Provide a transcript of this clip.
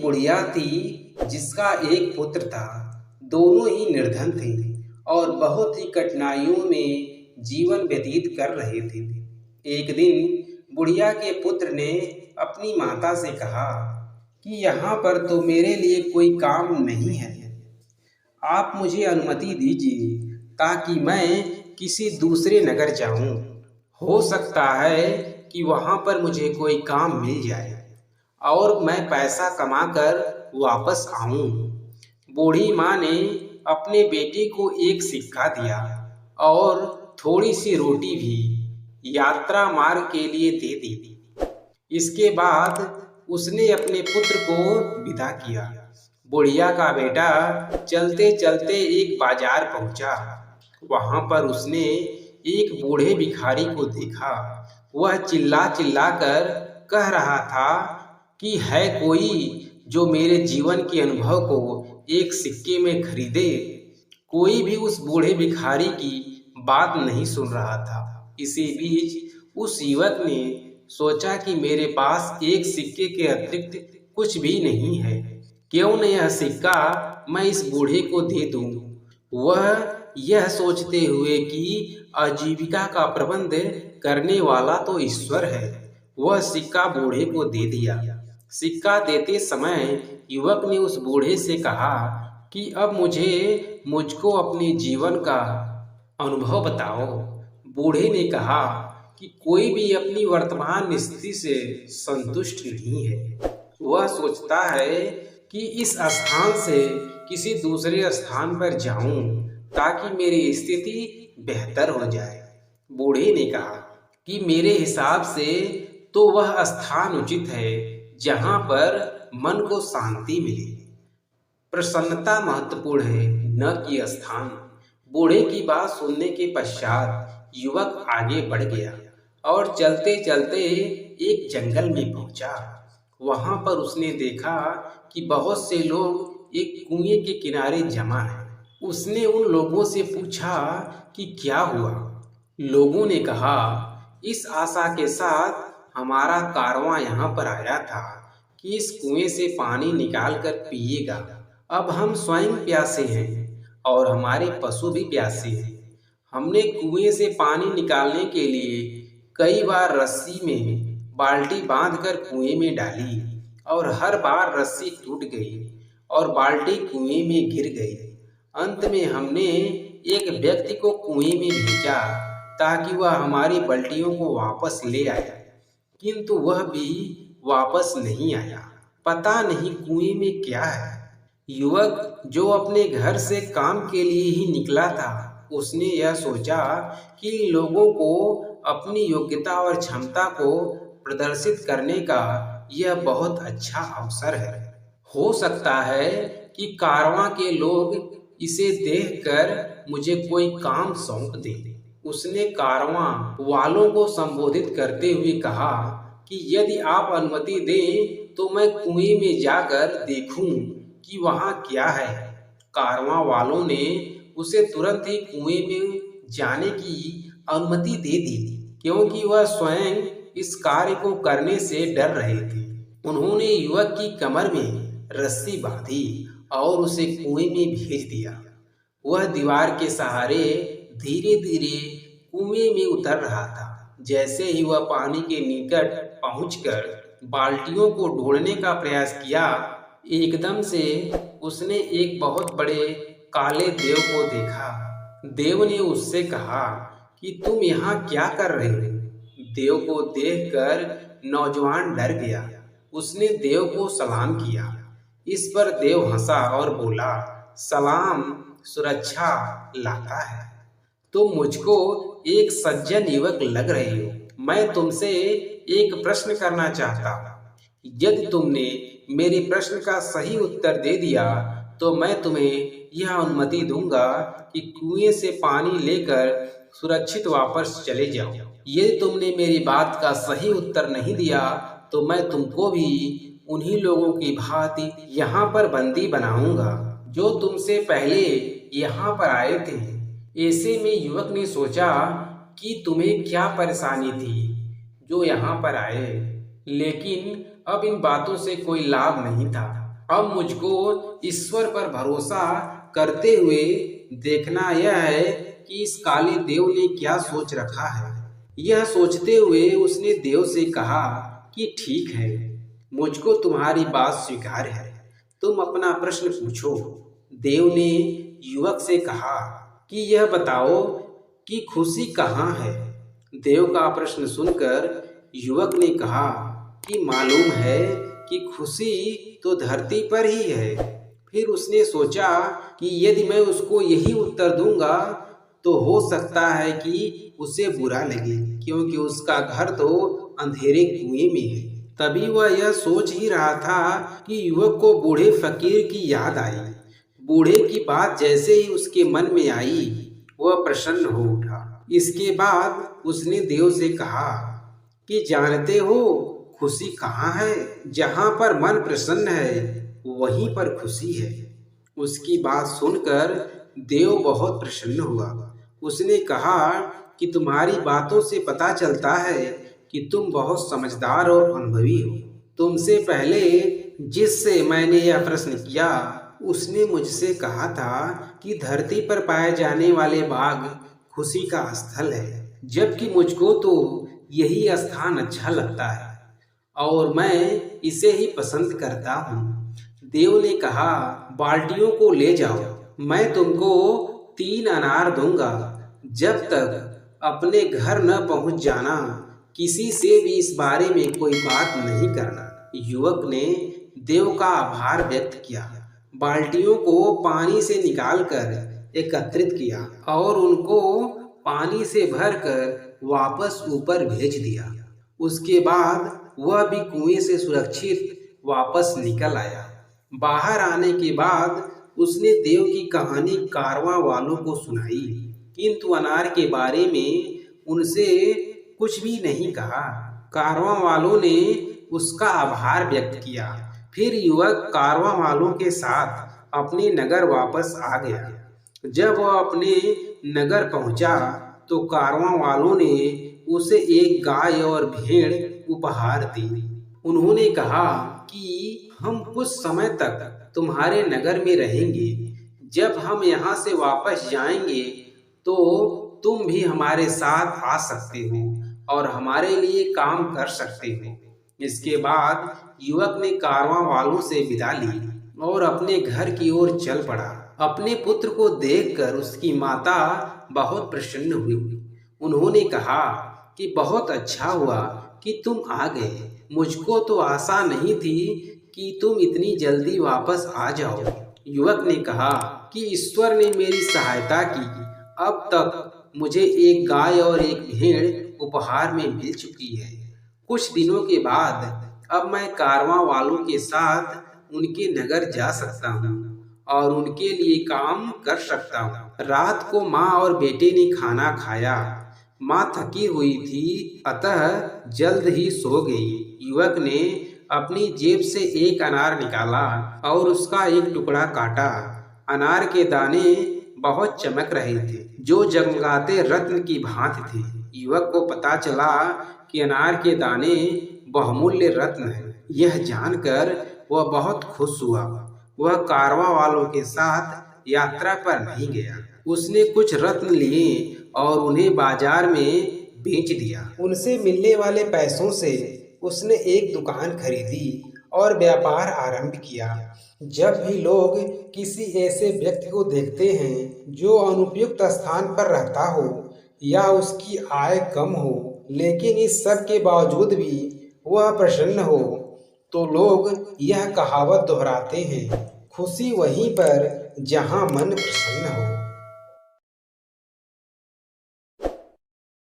बुढ़िया थी जिसका एक पुत्र था। दोनों ही निर्धन थे और बहुत ही कठिनाइयों में जीवन व्यतीत कर रहे थे। एक दिन बुढ़िया के पुत्र ने अपनी माता से कहा कि यहाँ पर तो मेरे लिए कोई काम नहीं है, आप मुझे अनुमति दीजिए ताकि मैं किसी दूसरे नगर जाऊं। हो सकता है कि वहाँ पर मुझे कोई काम मिल जाए और मैं पैसा कमाकर वापस आऊं। बूढ़ी माँ ने अपने बेटे को एक सिक्का दिया और थोड़ी सी रोटी भी यात्रा मार्ग के लिए दे दी। इसके बाद उसने अपने पुत्र को विदा किया। बुढ़िया का बेटा चलते चलते एक बाजार पहुंचा। वहां पर उसने एक बूढ़े भिखारी को देखा। वह चिल्ला चिल्ला कर कह रहा था कि है कोई जो मेरे जीवन के अनुभव को एक सिक्के में खरीदे। कोई भी उस बूढ़े भिखारी की बात नहीं सुन रहा था। इसी बीच उस युवक ने सोचा कि मेरे पास एक सिक्के के अतिरिक्त कुछ भी नहीं है, क्यों न यह सिक्का मैं इस बूढ़े को दे दूं। वह यह सोचते हुए कि आजीविका का प्रबंध करने वाला तो ईश्वर है, वह सिक्का बूढ़े को दे दिया। सिक्का देते समय युवक ने उस बूढ़े से कहा कि अब मुझको अपने जीवन का अनुभव बताओ। बूढ़े ने कहा कि कोई भी अपनी वर्तमान स्थिति से संतुष्ट नहीं है। वह सोचता है कि इस स्थान से किसी दूसरे स्थान पर जाऊं ताकि मेरी स्थिति बेहतर हो जाए। बूढ़े ने कहा कि मेरे हिसाब से तो वह स्थान उचित है जहां पर मन को शांति मिले। प्रसन्नता महत्वपूर्ण है, न कि स्थान। बूढ़े की बात सुनने के पश्चात युवक आगे बढ़ गया और चलते चलते एक जंगल में पहुंचा। वहां पर उसने देखा कि बहुत से लोग एक कुएं के किनारे जमा हैं। उसने उन लोगों से पूछा कि क्या हुआ। लोगों ने कहा, इस आशा के साथ हमारा कारवां यहाँ पर आया था कि इस कुएं से पानी निकाल कर पिएगा। अब हम स्वयं प्यासे हैं और हमारे पशु भी प्यासे हैं। हमने कुएं से पानी निकालने के लिए कई बार रस्सी में बाल्टी बांधकर कुएं में डाली और हर बार रस्सी टूट गई और बाल्टी कुएं में गिर गई। अंत में हमने एक व्यक्ति को कुएं में भेजा ताकि वह हमारी बाल्टियों को वापस ले आया, किंतु वह भी वापस नहीं आया। पता नहीं कुएं में क्या है। युवक जो अपने घर से काम के लिए ही निकला था, उसने यह सोचा कि लोगों को अपनी योग्यता और क्षमता को प्रदर्शित करने का यह बहुत अच्छा अवसर है। हो सकता है कि कारवां के लोग इसे देखकर मुझे कोई काम सौंप दें। उसने कारवां वालों को संबोधित करते हुए कहा कि यदि आप अनुमति दें तो मैं कुएं में जाकर देखूं कि वहां क्या है। कारवां वालों ने उसे तुरंत ही कुएं में जाने की अनुमति दे दी, क्योंकि वह स्वयं इस कार्य को करने से डर रहे थे। उन्होंने युवक की कमर में रस्सी बांधी और उसे कुएं में भेज दिया। वह दीवार के सहारे धीरे धीरे कुएं में उतर रहा था। जैसे ही वह पानी के निकट पहुंचकर बाल्टियों को ढूंढने का प्रयास किया, एकदम से उसने एक बहुत बड़े काले देव को देखा। देव ने उससे कहा कि तुम यहाँ क्या कर रहे हो। देव को देखकर नौजवान डर गया। उसने देव को सलाम किया। इस पर देव हंसा और बोला, सलाम सुरक्षा लाता है। तुम मुझको एक सज्जन युवक लग रहे हो। मैं तुमसे एक प्रश्न करना चाहता हूँ। यदि तुमने मेरे प्रश्न का सही उत्तर दे दिया तो मैं तुम्हें यह अनुमति दूंगा कि कुएं से पानी लेकर सुरक्षित वापस चले जाओ। यदि तुमने मेरी बात का सही उत्तर नहीं दिया तो मैं तुमको भी उन्हीं लोगों की भांति यहाँ पर बंदी बनाऊंगा जो तुमसे पहले यहाँ पर आए थे। ऐसे में युवक ने सोचा कि तुम्हें क्या परेशानी थी जो यहाँ पर आए, लेकिन अब इन बातों से कोई लाभ नहीं था। अब मुझको ईश्वर पर भरोसा करते हुए देखना यह है कि इस काले देव ने क्या सोच रखा है। यह सोचते हुए उसने देव से कहा कि ठीक है, मुझको तुम्हारी बात स्वीकार है, तुम अपना प्रश्न पूछो। देव ने युवक से कहा कि यह बताओ कि खुशी कहाँ है। देव का प्रश्न सुनकर युवक ने कहा कि मालूम है कि खुशी तो धरती पर ही है। फिर उसने सोचा कि यदि मैं उसको यही उत्तर दूंगा तो हो सकता है कि उसे बुरा लगे, क्योंकि उसका घर तो अंधेरे कुएं में है। तभी वह यह सोच ही रहा था कि युवक को बूढ़े फकीर की याद आई। बूढ़े की बात जैसे ही उसके मन में आई, वह प्रसन्न हो उठा। इसके बाद उसने देव से कहा कि जानते हो खुशी कहाँ है? जहाँ पर मन प्रसन्न है वहीं पर खुशी है। उसकी बात सुनकर देव बहुत प्रसन्न हुआ। उसने कहा कि तुम्हारी बातों से पता चलता है कि तुम बहुत समझदार और अनुभवी हो। तुमसे पहले जिससे मैंने यह प्रश्न किया उसने मुझसे कहा था कि धरती पर पाए जाने वाले बाग खुशी का स्थल है, जबकि मुझको तो यही स्थान अच्छा लगता है और मैं इसे ही पसंद करता हूँ। देव ने कहा, बाल्टियों को ले जाओ, मैं तुमको 3 अनार दूंगा। जब तक अपने घर न पहुंच जाना, किसी से भी इस बारे में कोई बात नहीं करना। युवक ने देव का आभार व्यक्त किया, बाल्टियों को पानी से निकालकर एकत्रित किया और उनको पानी से भरकर वापस ऊपर भेज दिया। उसके बाद वह भी कुएं से सुरक्षित वापस निकल आया। बाहर आने के बाद उसने देव की कहानी कारवां वालों को सुनाई, किंतु अनार के बारे में उनसे कुछ भी नहीं कहा। कारवां वालों ने उसका आभार व्यक्त किया। फिर युवक कारवां वालों के साथ अपने नगर वापस आ गया। जब वह अपने नगर पहुंचा तो कारवां वालों ने उसे एक गाय और भेड़ उपहार दी। उन्होंने कहा कि हम कुछ समय तक तुम्हारे नगर में रहेंगे। जब हम यहाँ से वापस जाएंगे तो तुम भी हमारे साथ आ सकते हो और हमारे लिए काम कर सकते हो। इसके बाद युवक ने कारवां वालों से विदा ली और अपने घर की ओर चल पड़ा। अपने पुत्र को देखकर उसकी माता बहुत प्रसन्न हुई। उन्होंने कहा कि बहुत अच्छा हुआ कि तुम आ गए। मुझको तो आशा नहीं थी कि तुम इतनी जल्दी वापस आ जाओ। युवक ने कहा कि ईश्वर ने मेरी सहायता की। अब तक मुझे एक गाय और एक भेड़ उपहार में मिल चुकी है। कुछ दिनों के बाद अब मैं कारवां वालों के साथ उनके नगर जा सकता हूँ और उनके लिए काम कर सकता हूँ। रात को माँ और बेटे ने खाना खाया। माँ थकी हुई थी, अतः जल्द ही सो गई। युवक ने अपनी जेब से एक अनार निकाला और उसका एक टुकड़ा काटा। अनार के दाने बहुत चमक रहे थे, जो जगमगाते रत्न की भांति थे। युवक को पता चला कि अनार के दाने बहुमूल्य रत्न हैं। यह जानकर वह बहुत खुश हुआ। वह कारवां वालों के साथ यात्रा पर नहीं गया। उसने कुछ रत्न लिए और उन्हें बाजार में बेच दिया। उनसे मिलने वाले पैसों से उसने एक दुकान खरीदी और व्यापार आरंभ किया। जब भी लोग किसी ऐसे व्यक्ति को देखते हैं जो अनुपयुक्त स्थान पर रहता हो या उसकी आय कम हो, लेकिन इस सब के बावजूद भी वह प्रसन्न हो, तो लोग यह कहावत दोहराते हैं, खुशी वहीं पर जहाँ मन प्रसन्न हो।